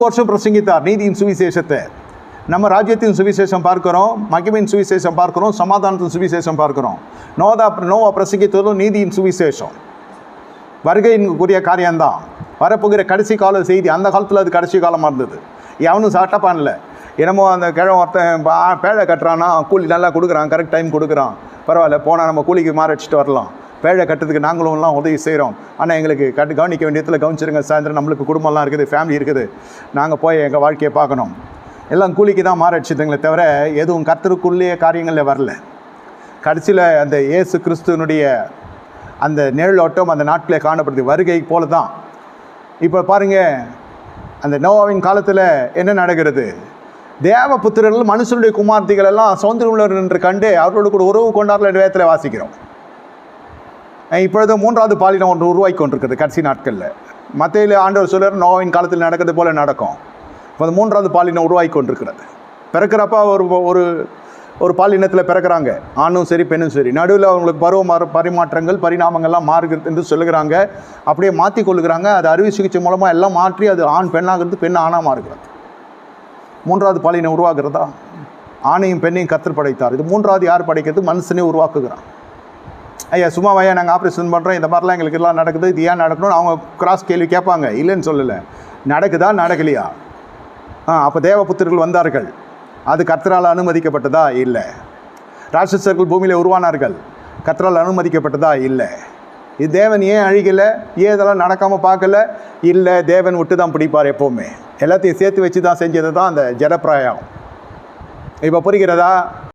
வருஷம் பிரசங்கித்தார் நீதியின் சுவிசேஷத்தை. நம்ம ராஜ்யத்தின் சுவிசேஷம் பார்க்கிறோம், மகிமையின் சுவிசேஷம் பார்க்கிறோம், சமாதானத்தின் சுவிசேஷம் பார்க்கிறோம். நோவா பிரசங்கித்ததும் நீதியின் சுவிசேஷம், வருகையின்குரிய காரியம்தான். வரப்போகிற கடைசி கால செய்தி. அந்த காலத்தில் அது கடைசி காலமாக இருந்தது. எவனும் சாட்டா பண்ணல. என்னமோ அந்த கிழமை ஒருத்தன் பேழை கட்டுறான்னா கூலி நல்லா கொடுக்குறான், கரெக்ட் டைம் கொடுக்குறான், பரவாயில்ல போனால் நம்ம கூலிக்கு மாறடிச்சிட்டு வரலாம். பேழை கட்டுறதுக்கு நாங்களும்லாம் உதவி செய்கிறோம், ஆனால் எங்களுக்கு கவனிக்க வேண்டியதில் கவனிச்சிருங்க. சாயந்தரம் நம்மளுக்கு குடும்பம்லாம் இருக்குது, ஃபேமிலி இருக்குது, நாங்கள் போய் எங்கள் வாழ்க்கையை பார்க்கணும். எல்லாம் கூலிக்கு தான் மாறடிச்சிதுங்களே தவிர எதுவும் கர்த்தருக்குள்ளேயே காரியங்களில் வரல. கடைசியில் அந்த இயேசு கிறிஸ்துவனுடைய அந்த நிழலோட்டம் அந்த நாட்டிலே காணப்படுது. வருகை போல தான். இப்போ பாருங்கள், அந்த நோவாவின் காலத்தில் என்ன நடக்கிறது? தேவபுத்திரர்கள் மனுஷனுடைய குமார்த்திகள் எல்லாம் சௌந்தரியமுள்ளவர் என்று கண்டு அவர்களோடு கூட உறவு கொண்டார்கள் என்ற வேதத்தில் வாசிக்கிறோம். இப்பொழுது 3வது பாலினம் ஒன்று உருவாக்கி கொண்டிருக்கிறது கடைசி நாட்களில். மத்தேயுவிலே ஆண்டவர் சொல்றார், நோவாவின் காலத்தில் நடக்கிறது போல நடக்கும். இப்போ அந்த 3வது பாலினம் உருவாக்கி கொண்டிருக்கிறது. பிறக்கிறப்ப ஒரு ஒரு பாலினத்தில் பிறக்கிறாங்க, ஆணும் சரி பெண்ணும் சரி. நடுவில் அவங்களுக்கு பருவ பரிமாற்றங்கள் பரிணாமங்கள்லாம் மாறுகிறது என்று சொல்லுகிறாங்க. அப்படியே மாற்றி கொள்ளுகிறாங்க. அது அறுவை சிகிச்சை மூலமாக எல்லாம் மாற்றி அது ஆண் பெண்ணாகிறது, பெண் ஆணாக மாறுகிறது. 3வது பாலினம் உருவாகிறதா? ஆணையும் பெண்ணையும் கர்த்தர் படைத்தார். இது 3வது யார் படைக்கிறது? மனுஷனே உருவாக்குகிறான். ஐயா சும்மாவையா நாங்கள் ஆப்ரேஷன் பண்ணுறோம், இந்த மாதிரிலாம் எங்களுக்கு எல்லாம் நடக்குது, இது ஏன் நடக்கணும்னு அவங்க கிராஸ் கேள்வி கேட்பாங்க. இல்லைன்னு சொல்லலை. நடக்குதா நடக்கலையா? அப்போ தேவபுத்திரர்கள் வந்தார்கள், அது கர்த்தரால் அனுமதிக்கப்பட்டதா? இல்லை. ராட்சசர்கள் பூமியில் உருவானார்கள், கர்த்தரால் அனுமதிக்கப்பட்டதா? இல்லை. இது தேவன் ஏன் அழிக்கலை? ஏன் இதெல்லாம் நடக்காமல் பார்க்கல? இல்லை, தேவன் விட்டு தான் பிடிப்பார் எப்போவுமே. எல்லாத்தையும் சேர்த்து வச்சு தான் செஞ்சது தான் அந்த ஜடப்பிராயம். இப்போ புரிகிறதா?